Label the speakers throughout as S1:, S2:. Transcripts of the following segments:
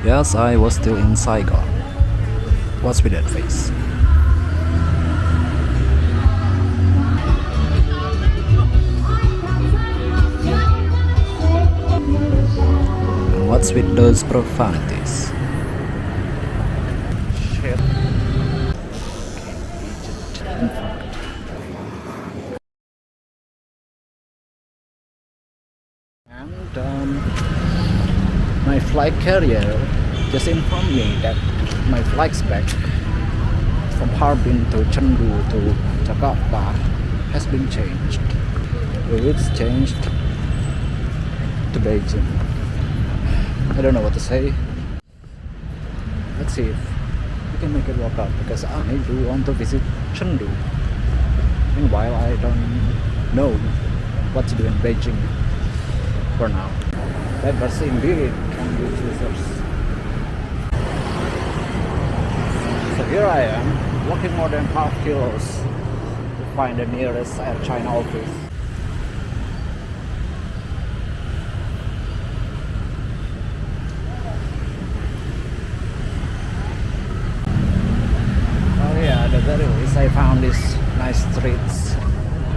S1: Yes, I was still in Saigon. What's with that face? And what's with those profanities? Shit. And my flight carrier just informed me that my flight's back from Harbin to Chengdu to Jakarta has been changed. It's changed to Beijing. I don't know what to say. Let's see if we can make it work out, because I do want to visit Chengdu. Meanwhile, I don't know what to do in Beijing for now. But indeed can be choosers. So here I am, walking more than 5 kilos to find the nearest Air China office. Oh yeah, at the very least I found these nice streets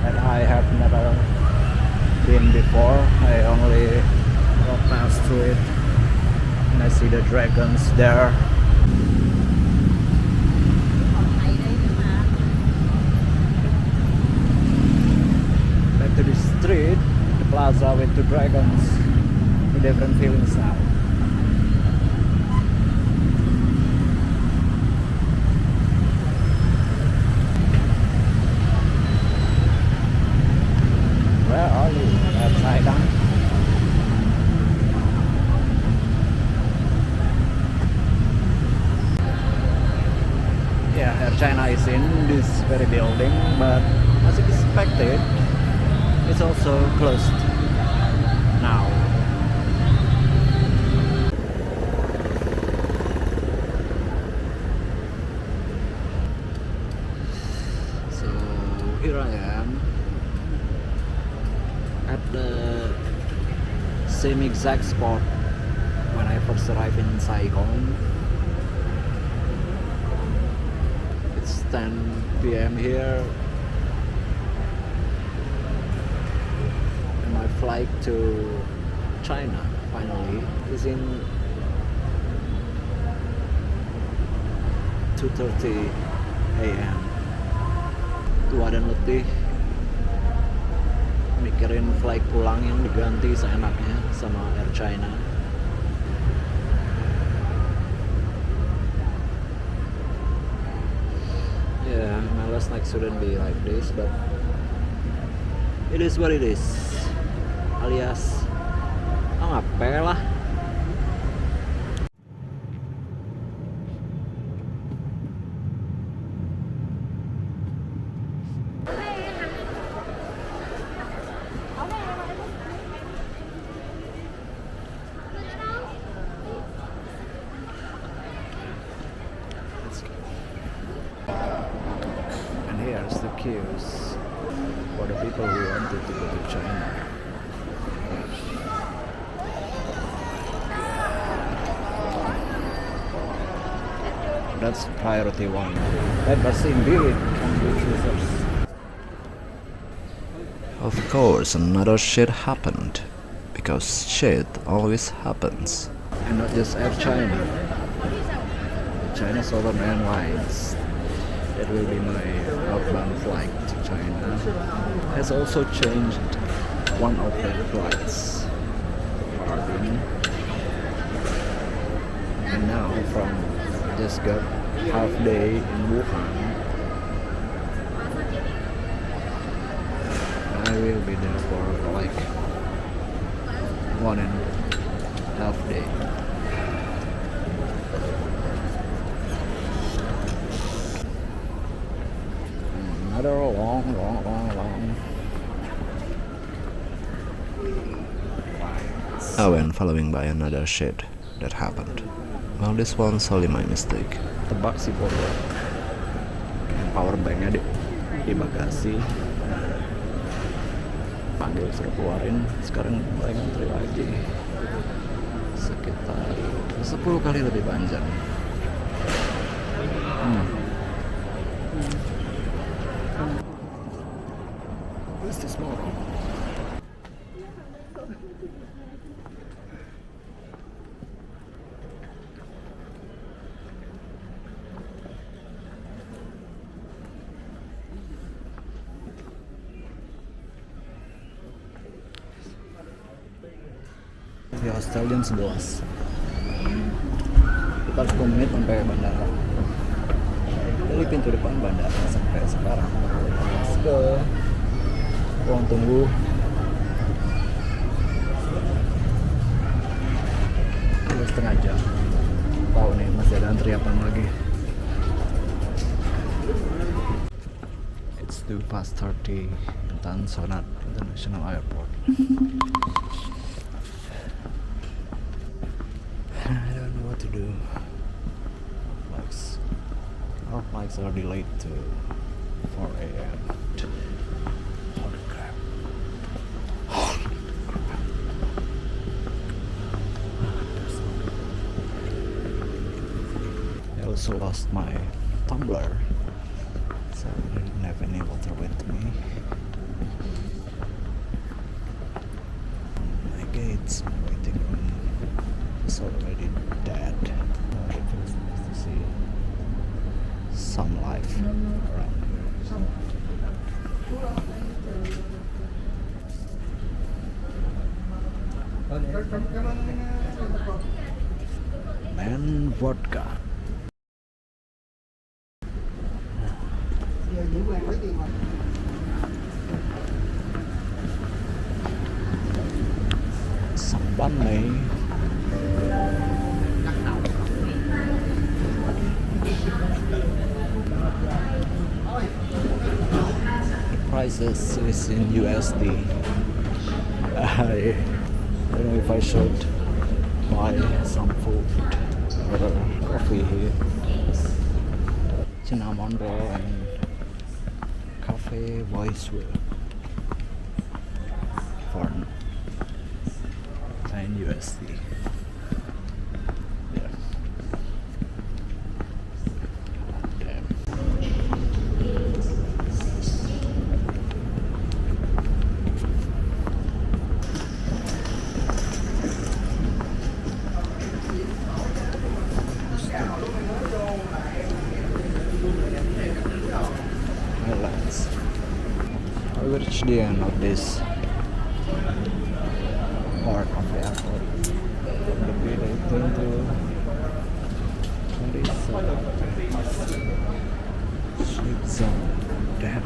S1: that I have never been before. I only walk past through it and I see the dragons there. Back to the street, the plaza with the dragons, with different feelings now. Where are you? Upside down. Yeah, Air China is in this very building, but as expected, it's also closed now. So here I am at the same exact spot when I first arrived in Saigon. It's 10 p.m. here, and my flight to China finally is in 2:30 a.m. Tua dan letih mikirin flight pulang yang diganti seenaknya sama Air China. Yeah, my last night shouldn't be like this, but it is what it is. Alias, ngapain lah. And here's the queues for the people who wanted to go to China. That's priority 1. But indeed can be choosers. Of course, another shit happened, because shit always happens. And not just Air China. China Southern Airlines, that will be my outbound flight to China, has also changed one of their flights to Harbin. And now from just got half day in Wuhan, I will be there for like 1.5 day. Another long. Oh, and following by another shit that happened. Well, this one's only my mistake. Tebak si bodoh. Power banknya di bagasi. Panggil suruh keluarin. Sekarang mulai ngantri lagi. sekitar 10 kali lebih panjang. What's this mall? Di hostel jam 11. Kita harus 10 menit sampai bandara. Dari pintu depan bandara sampai sekarang. Let's go. Ruang tunggu. Udah setengah jam. Tahu nih masih ada antrian lagi. It's 2:30 in Tan Son Nhat International Airport. I don't know what to do. Our flights are delayed to 4 a.m. Holy crap. I also lost my tumbler, so I didn't have any water with me. My gates, my waiting room is already dead. It feels nice to see some life around. Man vodka. Some bánh mì. Prices is in USD. I don't know if I should buy some food or coffee here. Cinnamon roll and cafe voice for 9 USD. Yeah. Damn. Highlights. I reached the end of this part of the airport. From the gate 18 to 27. Sleep zone. Damn.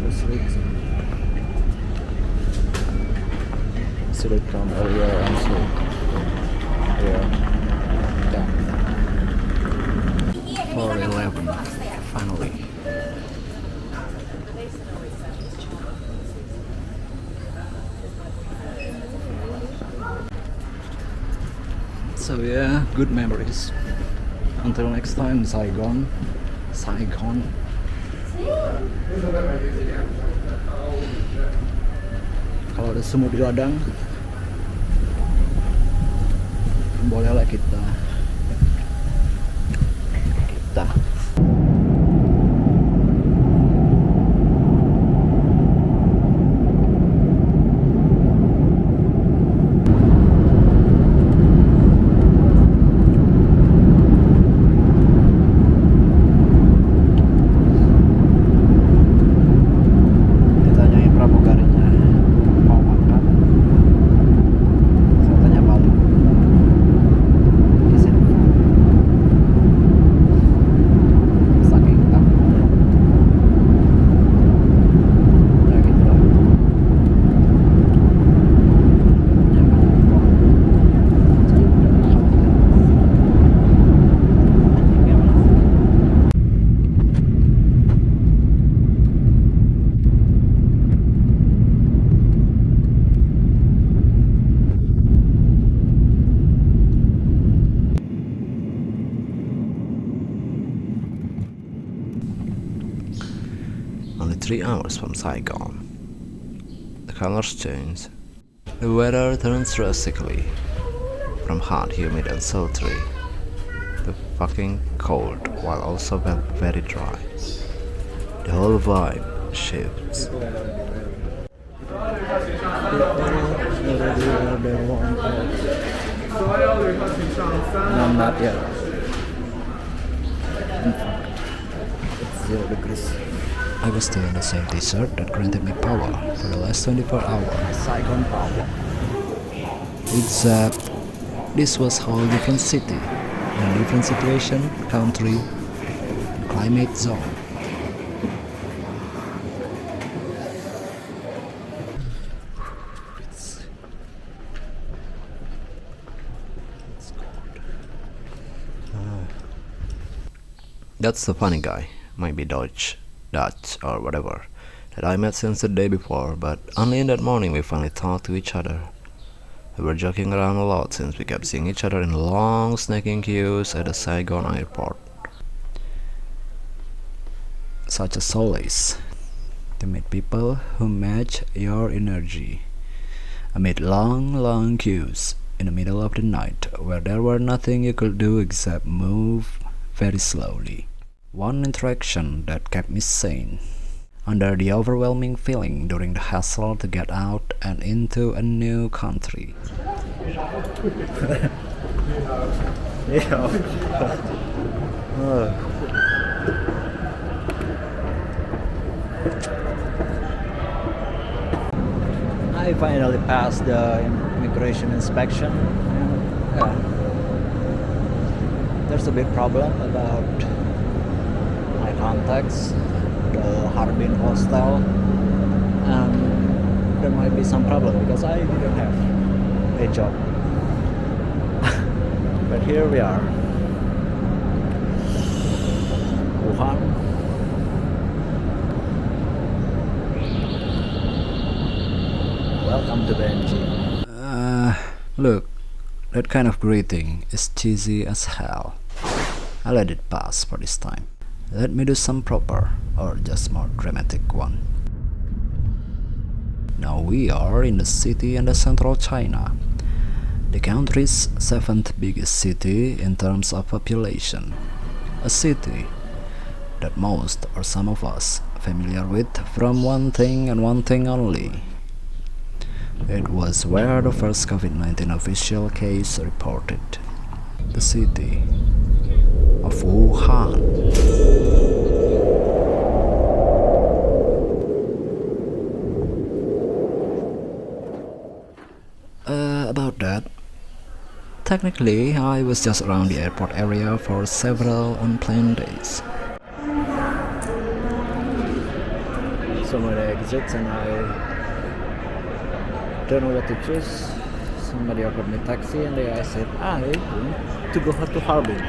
S1: The sleep zone. Should have come earlier and sleep. Yeah. Damn. 4:11. Finally. So yeah, good memories. Until next time, Saigon. Kalau ada semut di ladang, bolehlah kita. Ditanyain pramugarinya mau makan, saya tanya balik. Saking takut. Ya gitu lah. Only 3 hours from Saigon. The colors change.
S2: The weather turns drastically from hot, humid, and sultry to fucking cold while also very dry. The whole vibe shifts.
S1: No, not yet. In fact, it's 0 degrees.
S2: I was still in the same t-shirt that granted me power for the last 24 hours.
S1: Saigon power.
S2: Except this was whole different city, in a different situation, country, and climate zone. That's the funny guy, might be Dutch, or whatever, that I met since the day before, but only in that morning we finally talked to each other. We were joking around a lot since we kept seeing each other in long snacking queues at the Saigon airport. Such a solace to meet people who match your energy amid long queues in the middle of the night where there were nothing you could do except move very slowly. One interaction that kept me sane under the overwhelming feeling during the hassle to get out and into a new country.
S1: I finally passed the immigration inspection. Yeah. There's a big problem about my contacts, the Harbin hostel, and there might be some problem because I didn't have a job. But here we are, Wuhan. Welcome to Beijing.
S2: Look, that kind of greeting is cheesy as hell. I let it pass for this time. Let me do some proper, or just more dramatic one. Now we are in the city in the central China, the country's 7th biggest city in terms of population. A city that most or some of us familiar with from one thing and one thing only. It was where the first COVID-19 official case reported. The city of Wuhan. About that. Technically, I was just around the airport area for several unplanned days.
S1: So many exits and I don't know what to choose. Somebody offered me taxi and I said, I want to go to Harbin.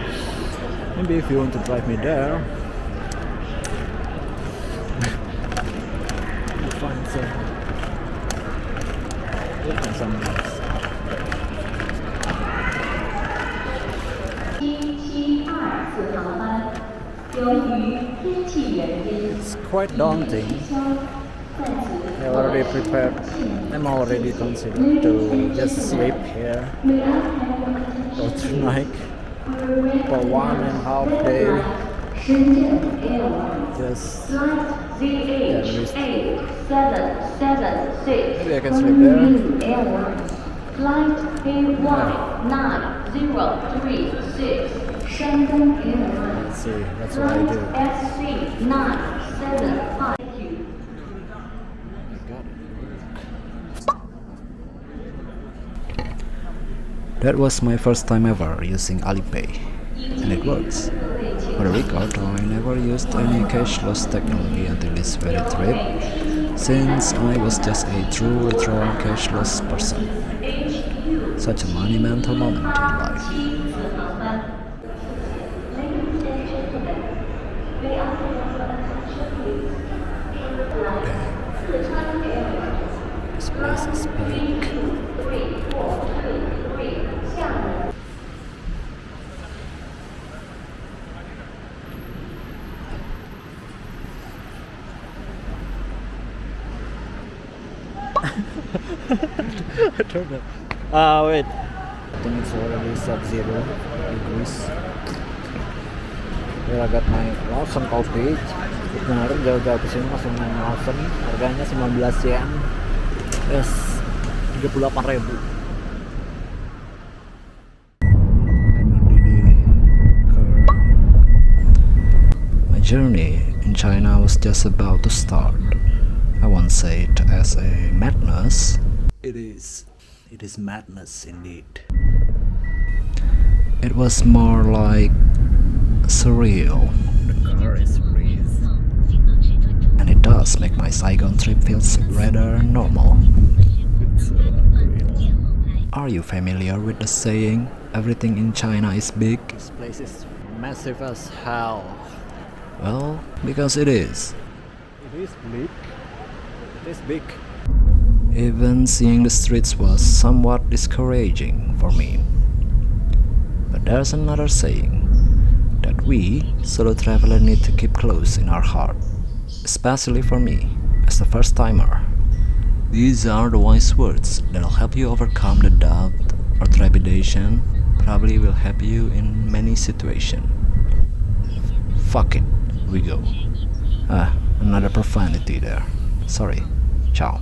S1: Maybe if you want to drive me there, you find some else. It's quite daunting. I'm already considered to just sleep here for tonight for 1.5 days. Just maybe I can sleep there.
S3: Flight AY9036 Shandong Airlines.
S1: Let's see, that's what I do.
S3: SC975.
S2: That was my first time ever using Alipay, and it works. For the record, I never used any cashless technology until this very trip, since I was just a true withdraw cashless person. Such a monumental moment in life.
S1: This place is big. I don't know. Wait. I think it's already sub-zero degrees. Here I got my Lawson coffee. Kemarin jauh-jauh kesini langsung Lawson. Harganya 19 yen. Yes, 38.000.
S2: My journey in China was just about to start. I won't say it as a madness.
S1: It is madness indeed.
S2: It was more like surreal.
S1: The car is breeze.
S2: And it does make my Saigon trip feels rather normal.
S1: It's so unreal.
S2: Are you familiar with the saying, everything in China is big?
S1: This place is massive as hell.
S2: Well, because it is.
S1: It is big. It is big.
S2: Even seeing the streets was somewhat discouraging for me. But there's another saying, that we, solo traveler, need to keep close in our heart. Especially for me, as the first timer. These are the wise words that'll help you overcome the doubt or trepidation, probably will help you in many situations. Fuck it, we go. Another profanity there. Sorry. Ciao.